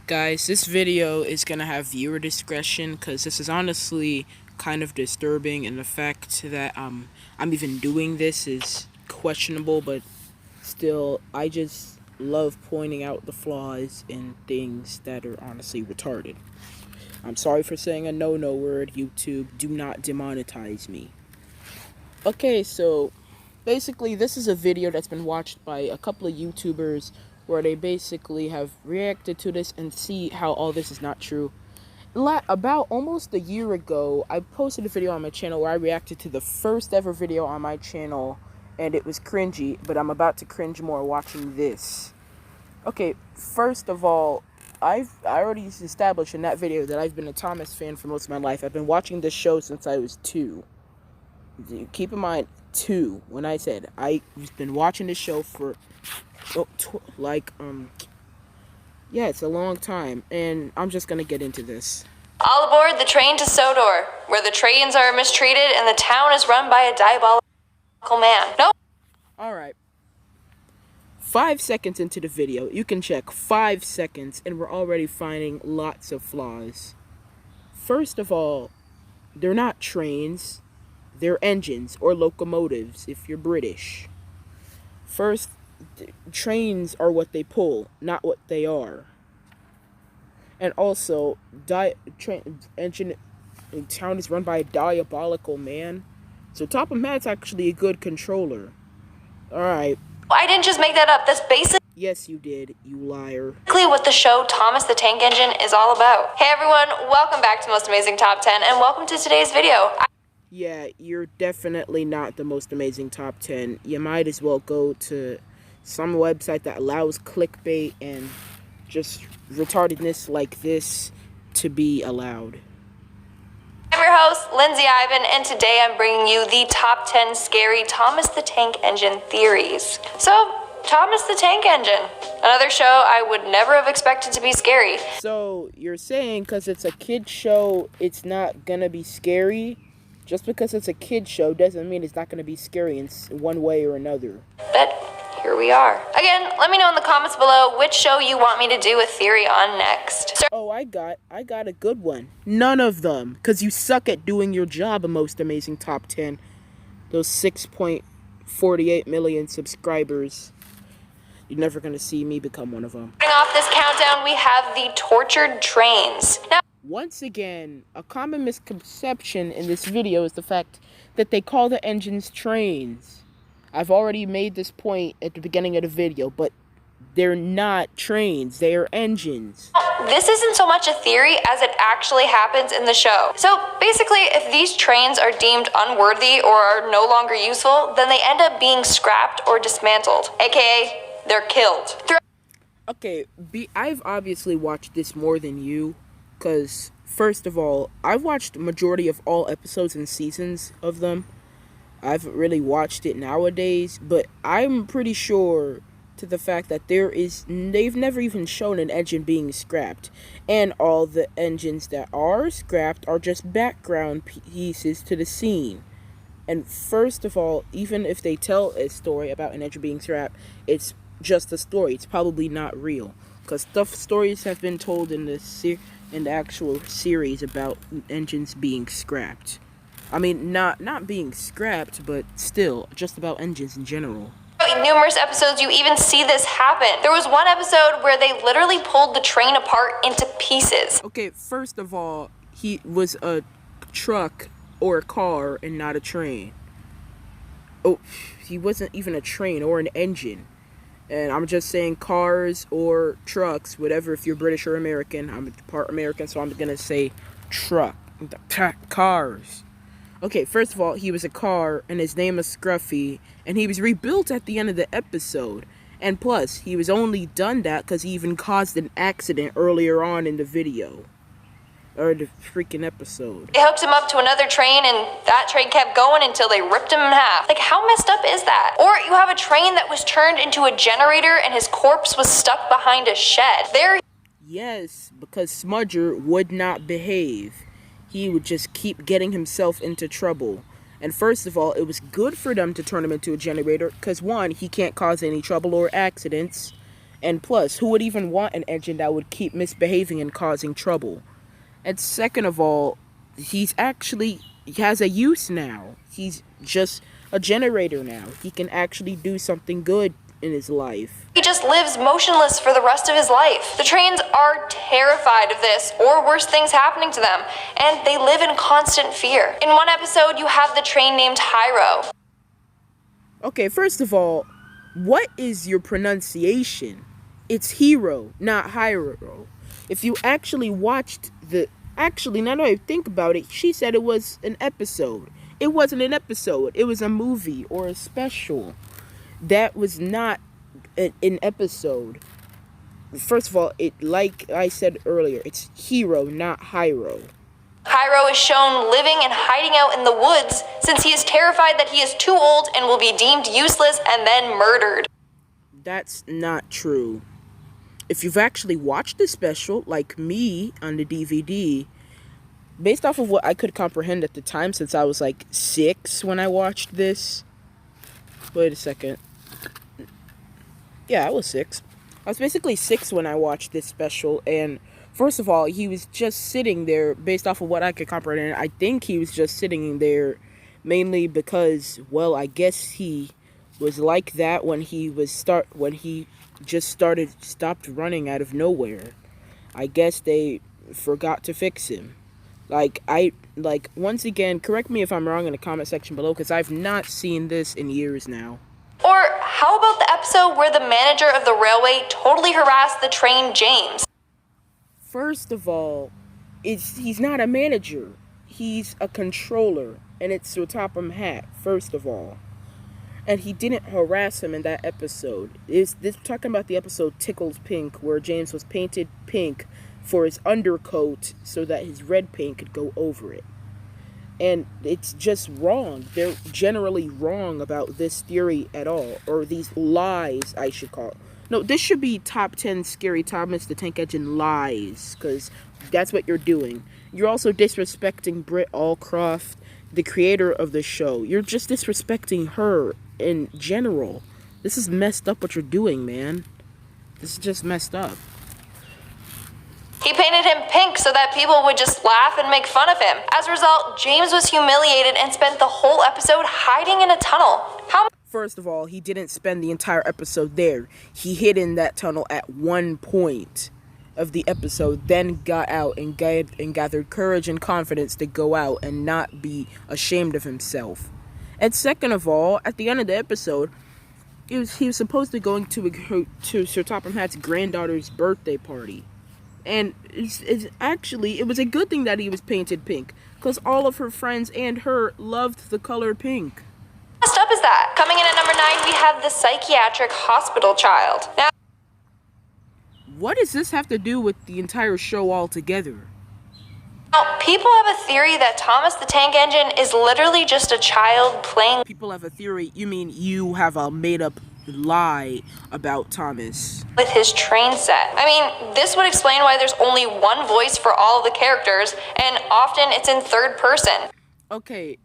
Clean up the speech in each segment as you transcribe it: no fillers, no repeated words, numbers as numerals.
Guys, this video is gonna have viewer discretion because this is honestly kind of disturbing, and the fact that I'm even doing this is questionable, but still, I just love pointing out the flaws in things that are honestly retarded. I'm sorry for saying a no-no word, YouTube. Do not demonetize me. Okay, so basically this is a video that's been watched by a couple of YouTubers where they basically have reacted to this and see how all this is not true. About almost a year ago, I posted a video on my channel where I reacted to the first ever video on my channel, and it was cringy, but I'm about to cringe more watching this. Okay, first of all, I already established in that video that I've been a Thomas fan for most of my life. I've been watching this show since I was 2. Keep in mind, 2, when I said I've been watching this show for yeah, it's a long time, and I'm just gonna get into this. All aboard the train to Sodor, where the trains are mistreated and the town is run by a diabolical man. No. Alright. 5 seconds into the video, you can check 5 seconds, and we're already finding lots of flaws. First of all, they're not trains, they're engines or locomotives if you're British. First, trains are what they pull, not what they are. And also, engine in town is run by a diabolical man. So Top of Matt's actually a good controller. Alright. I didn't just make that up. That's basically... Yes, you did, you liar. What the show Thomas the Tank Engine is all about. Hey everyone, welcome back to Most Amazing Top 10, and welcome to today's video. Yeah, you're definitely not the most amazing top 10. You might as well go to some website that allows clickbait and just retardedness like this to be allowed. I'm your host, Lindsay Ivan, and today I'm bringing you the top 10 scary Thomas the Tank Engine theories. So, Thomas the Tank Engine, another show I would never have expected to be scary. So, you're saying because it's a kid's show, it's not gonna be scary? Just because it's a kid's show doesn't mean it's not gonna be scary in one way or another. But here we are. Again, let me know in the comments below which show you want me to do a theory on next. Oh, I got a good one. None of them, because you suck at doing your job, Most Amazing Top 10. Those 6.48 million subscribers. You're never going to see me become one of them. Starting off this countdown, we have the tortured trains. Now, once again, a common misconception in this video is the fact that they call the engines trains. I've already made this point at the beginning of the video, but they're not trains, they are engines. This isn't so much a theory as it actually happens in the show. So basically, if these trains are deemed unworthy or are no longer useful, then they end up being scrapped or dismantled, aka they're killed. Okay, I've obviously watched this more than you, because first of all, I've watched the majority of all episodes and seasons of them. I haven't really watched it nowadays, but I'm pretty sure to the fact that they've never even shown an engine being scrapped, and all the engines that are scrapped are just background pieces to the scene. And first of all, even if they tell a story about an engine being scrapped, it's just a story. It's probably not real, because stories have been told in the actual series about engines being scrapped. I mean, not being scrapped, but still, just about engines in general. In numerous episodes, you even see this happen. There was one episode where they literally pulled the train apart into pieces. Okay, first of all, he was a truck or a car and not a train. Oh, he wasn't even a train or an engine. And I'm just saying cars or trucks, whatever, if you're British or American. I'm part American, so I'm gonna say truck. Cars. Okay, first of all, he was a car, and his name was Scruffy, and he was rebuilt at the end of the episode. And plus, he was only done that because he even caused an accident earlier on in the video. Or the freaking episode. They hooked him up to another train, and that train kept going until they ripped him in half. Like, how messed up is that? Or you have a train that was turned into a generator, and his corpse was stuck behind a shed. Yes, because Smudger would not behave. He would just keep getting himself into trouble. And first of all, it was good for them to turn him into a generator, because one, he can't cause any trouble or accidents. And plus, who would even want an engine that would keep misbehaving and causing trouble? And second of all, he has a use now. He's just a generator now. He can actually do something good in his life. He just lives motionless for the rest of his life. The trains are terrified of this or worse things happening to them, and they live in constant fear. In one episode, you have the train named Hyro. Okay, first of all, what is your pronunciation? It's Hero, not Hyro. If you actually watched now that I think about it, she said it was an episode. It wasn't an episode. It was a movie or a special. That was not an episode. First of all, like I said earlier, it's Hero, not Hyro. Hyro is shown living and hiding out in the woods since he is terrified that he is too old and will be deemed useless and then murdered. That's not true. If you've actually watched the special, like me on the DVD, based off of what I could comprehend at the time, since I was like 6 when I watched this. Wait a second. Yeah, I was 6. I was basically 6 when I watched this special, and first of all, he was just sitting there, based off of what I could comprehend. I think he was just sitting there mainly because, well, I guess he was like that when he stopped running out of nowhere. I guess they forgot to fix him. Once again, correct me if I'm wrong in the comment section below, because I've not seen this in years now. Or how about the episode where the manager of the railway totally harassed the train James? First of all, he's not a manager. He's a controller, and it's Sir Topham Hatt, first of all. And he didn't harass him in that episode. This talking about the episode Tickles Pink, where James was painted pink for his undercoat so that his red paint could go over it. And it's just wrong. They're generally wrong about this theory at all. Or these lies, I should call it. No, this should be top 10 Scary Thomas the Tank Engine lies. Because that's what you're doing. You're also disrespecting Britt Allcroft, the creator of the show. You're just disrespecting her in general. This is messed up what you're doing, man. This is just messed up. He painted him pink so that people would just laugh and make fun of him. As a result, James was humiliated and spent the whole episode hiding in a tunnel. First of all, he didn't spend the entire episode there. He hid in that tunnel at one point of the episode, then got out and gathered courage and confidence to go out and not be ashamed of himself. And second of all, at the end of the episode, he was supposed to going to Sir Topham Hatt's granddaughter's birthday party. And it was a good thing that he was painted pink, because all of her friends and her loved the color pink. Messed up is that? Coming in at number 9, we have the psychiatric hospital child. Now, what does this have to do with the entire show altogether? People have a theory that Thomas the Tank Engine is literally just a child playing. People have a theory? You mean you have a made-up lie about Thomas with his train set? I mean, this would explain why there's only one voice for all the characters, and often it's in third person. Okay,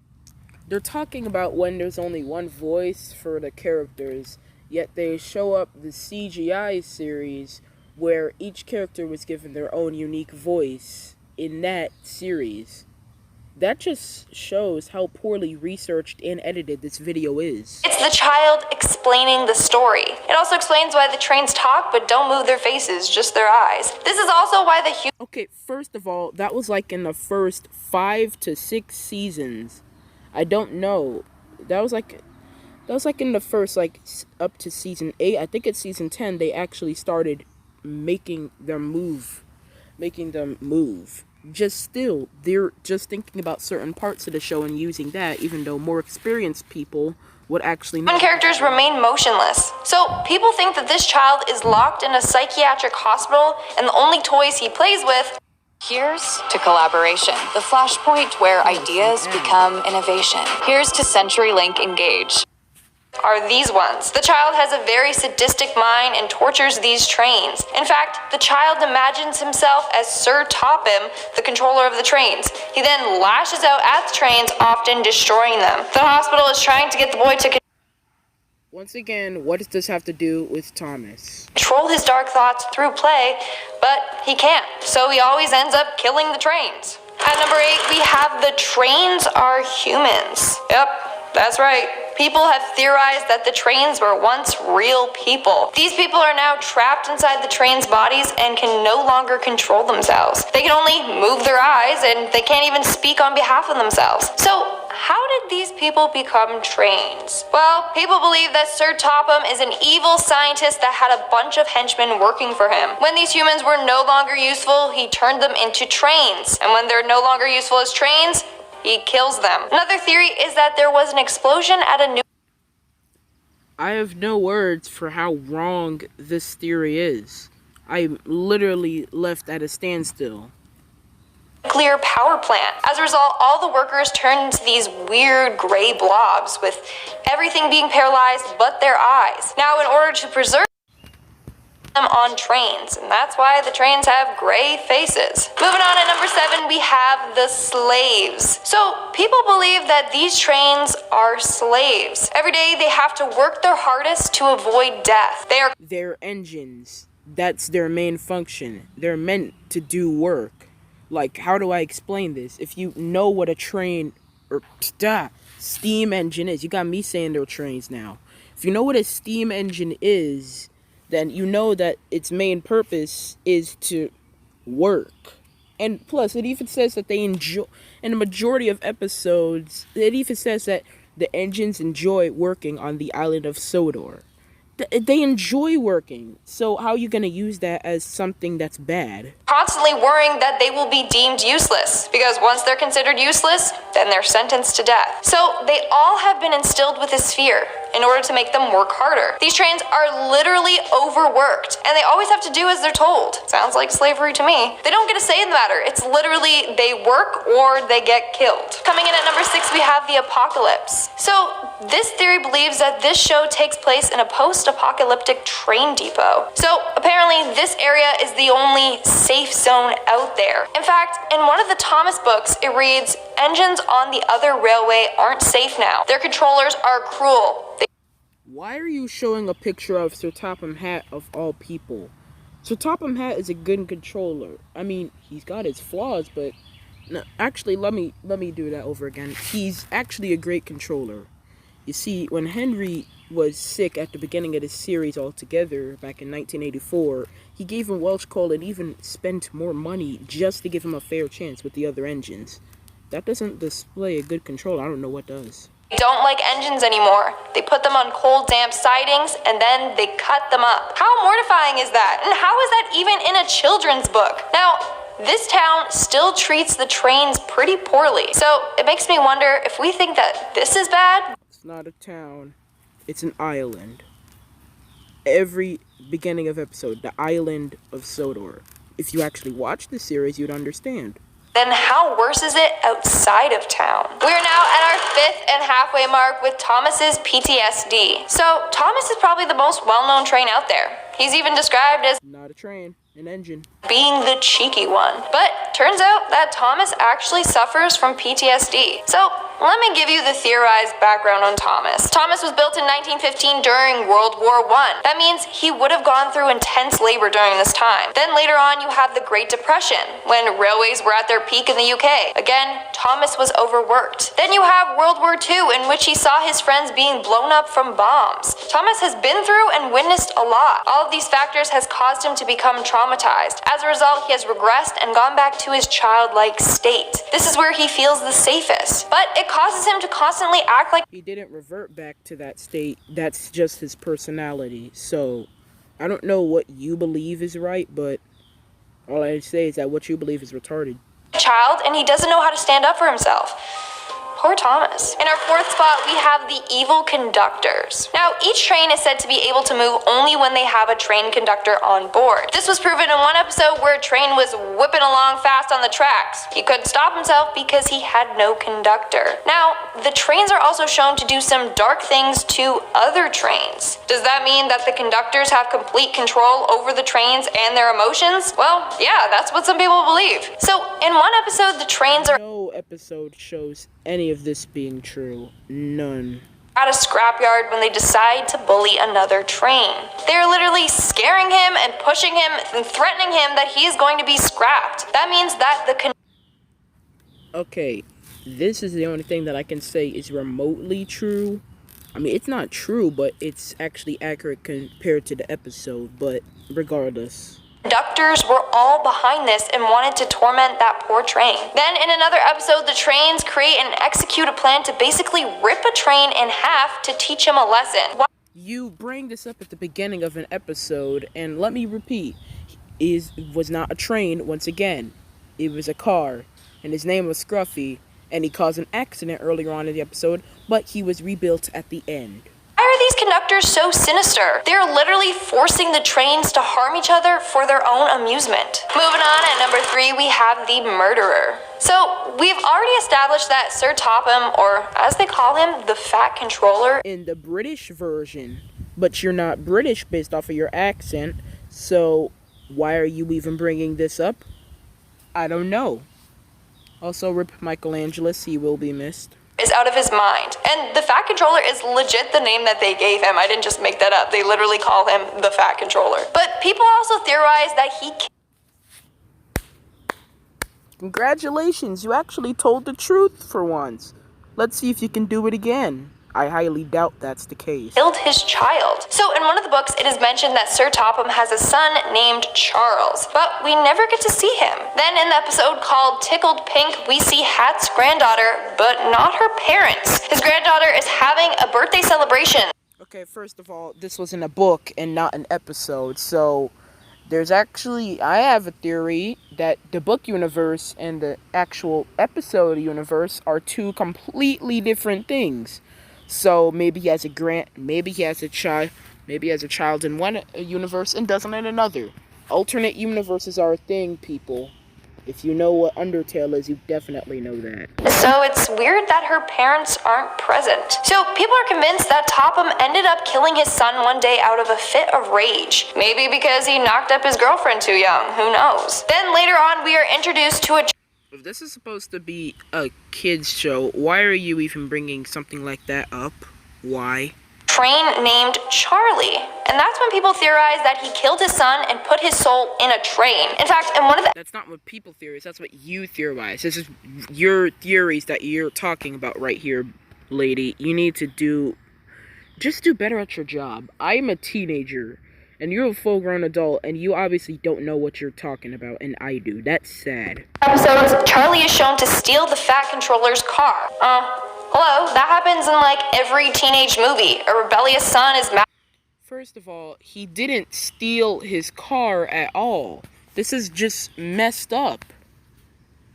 they're talking about when there's only one voice for the characters, yet they show up the CGI series where each character was given their own unique voice in that series. That just shows how poorly researched and edited this video is. It's the child explaining the story. It also explains why the trains talk but don't move their faces, just their eyes. This is also why the Okay, first of all, that was like in the first 5 to 6 seasons. I don't know. That was like in the first, up to season 8. I think it's season 10 they actually started making them move. Just still, they're just thinking about certain parts of the show and using that, even though more experienced people would actually know. Characters remain motionless. So people think that this child is locked in a psychiatric hospital and the only toys he plays with. Here's to collaboration, the flashpoint where ideas become innovation. Here's to CenturyLink Engage. Are these ones. The child has a very sadistic mind and tortures these trains. In fact, the child imagines himself as Sir Topham, the controller of the trains. He then lashes out at the trains, often destroying them. The hospital is trying to get the boy to... Once again, what does this have to do with Thomas? Control his dark thoughts through play, but he can't. So he always ends up killing the trains. At number 8, we have the trains are humans. Yep, that's right. People have theorized that the trains were once real people. These people are now trapped inside the trains' bodies and can no longer control themselves. They can only move their eyes and they can't even speak on behalf of themselves. So, how did these people become trains? Well, people believe that Sir Topham is an evil scientist that had a bunch of henchmen working for him. When these humans were no longer useful, he turned them into trains. And when they're no longer useful as trains, he kills them. Another theory is that there was an explosion at a I have no words for how wrong this theory is. I'm literally left at a standstill. nuclear power plant. As a result, all the workers turned into these weird gray blobs with everything being paralyzed but their eyes. Now, in order to preserve them on trains, and that's why the trains have gray faces. Moving on at number 7, we have the slaves. So people believe that these trains are slaves. Every day they have to work their hardest to avoid death. They're engines. That's their main function. They're meant to do work. Like, how do I explain this? If you know what a train or steam engine is, you got me saying they're trains now. If you know what a steam engine is, then you know that its main purpose is to work. And plus, it even says that they enjoy, in the majority of episodes, it even says that the engines enjoy working on the island of Sodor. They enjoy working, so how are you going to use that as something that's bad? Constantly worrying that they will be deemed useless, because once they're considered useless, then they're sentenced to death. So they all have been instilled with this fear in order to make them work harder. These trains are literally overworked, and they always have to do as they're told. Sounds like slavery to me. They don't get a say in the matter. It's literally they work or they get killed. Coming in at number 6, we have the apocalypse. So this theory believes that this show takes place in a post-apocalyptic train depot. So apparently this area is the only safe zone out there. In fact, in one of the Thomas books, it reads, "Engines on the other railway aren't safe now. Their controllers are cruel." Why are you showing a picture of Sir Topham Hatt of all people? Sir Topham Hatt is a good controller. I mean, he's got his flaws, but no, actually, let me do that over again. He's actually a great controller. You see, when Henry was sick at the beginning of this series altogether, back in 1984, he gave him Welsh coal and even spent more money just to give him a fair chance with the other engines. That doesn't display a good control. I don't know what does. They don't like engines anymore. They put them on cold, damp sidings, and then they cut them up. How mortifying is that? And how is that even in a children's book? Now, this town still treats the trains pretty poorly. So it makes me wonder if we think that this is bad. It's not a town. It's an island. Every beginning of episode, the island of Sodor. If you actually watch the series, you'd understand. Then how worse is it outside of town? We are now at our 5th and halfway mark with Thomas's PTSD. So Thomas is probably the most well-known train out there. He's even described as Not a train, an engine. being the cheeky one. But turns out that Thomas actually suffers from PTSD. So let me give you the theorized background on Thomas. Thomas was built in 1915 during World War I. That means he would have gone through intense labor during this time. Then later on, you have the Great Depression, when railways were at their peak in the UK. Again, Thomas was overworked. Then you have World War II, in which he saw his friends being blown up from bombs. Thomas has been through and witnessed a lot. All of these factors has caused him to become traumatized. As a result, he has regressed and gone back to his childlike state. This is where he feels the safest. But it causes him to constantly act like He didn't revert back to that state. That's just his personality. So, I don't know what you believe is right, but all I say is that what you believe is retarded. a child, and he doesn't know how to stand up for himself. Poor Thomas. In our 4th spot, we have the evil conductors. Now, each train is said to be able to move only when they have a train conductor on board. This was proven in one episode where a train was whipping along fast on the tracks. He couldn't stop himself because he had no conductor. Now, the trains are also shown to do some dark things to other trains. Does that mean that the conductors have complete control over the trains and their emotions? Well, yeah, that's what some people believe. So, in one episode, the trains are No episode shows any of this being true. None. at a scrapyard when they decide to bully another train. They're literally scaring him and pushing him and threatening him that he is going to be scrapped. That means that Okay, this is the only thing that I can say is remotely true. I mean, it's not true, but it's actually accurate compared to the episode, but regardless. conductors were all behind this and wanted to torment that poor train. Then in another episode, the trains create and execute a plan to basically rip a train in half to teach him a lesson. You bring this up at the beginning of an episode, and let me repeat, was not a train once again. It was a car, and his name was Scruffy, and he caused an accident earlier on in the episode, but he was rebuilt at the end. Why are these conductors so sinister? They're literally forcing the trains to harm each other for their own amusement. Moving on, at number 3, we have the murderer. So, we've already established that Sir Topham, or as they call him, the Fat Controller, in the British version, but you're not British based off of your accent, so why are you even bringing this up? I don't know. Also, rip Michelangelis, he will be missed. is out of his mind. And the Fat Controller is legit the name that they gave him. I didn't just make that up. They literally call him the Fat Controller. But people also theorize that he... Congratulations, you actually told the truth for once. Let's see if you can do it again. I highly doubt that's the case. Killed his child. So in one of the books, it is mentioned that Sir Topham has a son named Charles, but we never get to see him. Then in the episode called Tickled Pink, we see Hat's granddaughter, but not her parents. His granddaughter is having a birthday celebration. Okay, first of all, this was in a book and not an episode, so there's actually, I have a theory that the book universe and the actual episode universe are two completely different things. So maybe he has a child in one universe and doesn't in another. Alternate universes are a thing, people. If you know what Undertale is, you definitely know that. So it's weird that her parents aren't present. So people are convinced that Topham ended up killing his son one day out of a fit of rage. Maybe because he knocked up his girlfriend too young, who knows? Then later on, we are introduced to a... If this is supposed to be a kid's show, why are you even bringing something like that up? Why? train named Charlie. And that's when people theorize that he killed his son and put his soul in a train. In fact, in one of the... That's not what people theorize, that's what you theorize. This is your theories that you're talking about right here, lady. You need to just do better at your job. I'm a teenager, and you're a full-grown adult, and you obviously don't know what you're talking about, and I do. That's sad. episodes, Charlie is shown to steal the Fat Controller's car. Hello, that happens in like every teenage movie. A rebellious son is mad. First of all, he didn't steal his car at all. This is just messed up.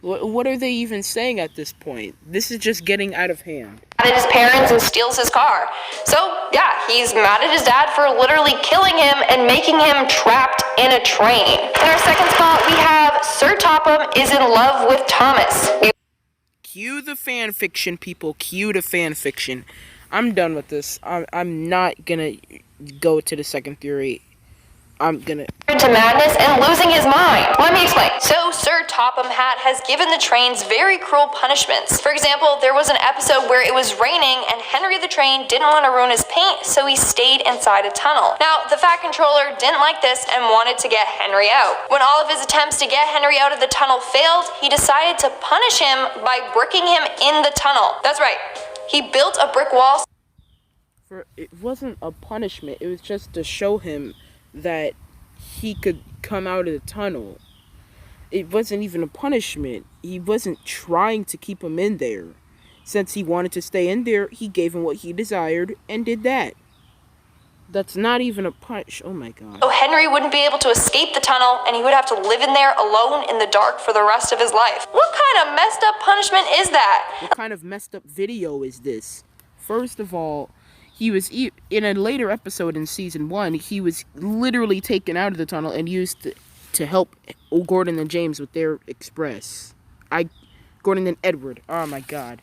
What are they even saying at this point? This is just getting out of hand. At his parents and steals his car. So, yeah, he's mad at his dad for literally killing him and making him trapped in a train. In our second spot, we have Sir Topham is in love with Thomas. Cue the fan fiction, people. Cue the fan fiction. I'm done with this. I'm not gonna go to the second theory. I'm gonna... to madness and losing his mind. Let me explain. So, Sir Topham Hatt has given the trains very cruel punishments. For example, there was an episode where it was raining and Henry the train didn't want to ruin his paint, so he stayed inside a tunnel. Now, the Fat Controller didn't like this and wanted to get Henry out. When all of his attempts to get Henry out of the tunnel failed, he decided to punish him by bricking him in the tunnel. That's right. He built a brick wall. It wasn't a punishment. It was just to show him that he could come out of the tunnel. It wasn't even a punishment. He wasn't trying to keep him in there. Since he wanted to stay in there, he gave him what he desired and did that. That's not even a punish. Oh my god. So Henry wouldn't be able to escape the tunnel and he would have to live in there alone in the dark for the rest of his life. What kind of messed up punishment is that? What kind of messed up video is this? First of all, he was, in a later episode in Season 1, he was literally taken out of the tunnel and used to help Gordon and James with their express. Gordon and Edward. Oh my god.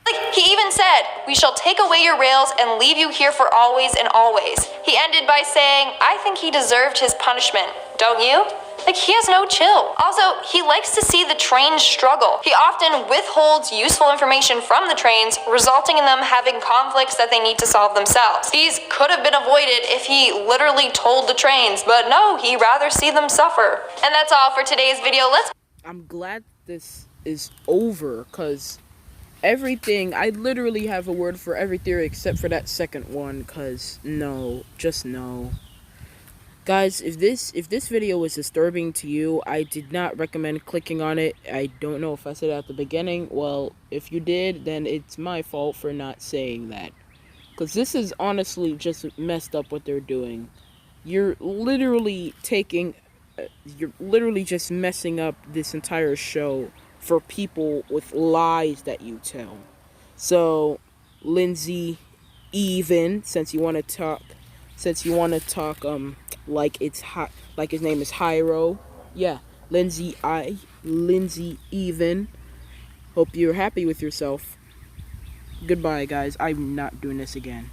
Like, he even said, "We shall take away your rails and leave you here for always and always." He ended by saying, "I think he deserved his punishment. Don't you?" Like, he has no chill. Also, he likes to see the trains struggle. He often withholds useful information from the trains, resulting in them having conflicts that they need to solve themselves. These could have been avoided if he literally told the trains, but no, he'd rather see them suffer. And that's all for today's video. I'm glad this is over, because everything, I literally have a word for every theory except for that second one, because no, just no. Guys, if this video was disturbing to you, I did not recommend clicking on it. I don't know if I said it at the beginning. Well, if you did, then it's my fault for not saying that. Because this is honestly just messed up what they're doing. You're literally just messing up this entire show for people with lies that you tell. So, Lindsay, even, since you want to talk, like it's hot, like his name is Hyro. Yeah, Lindsay even. Hope you're happy with yourself. Goodbye, guys. I'm not doing this again.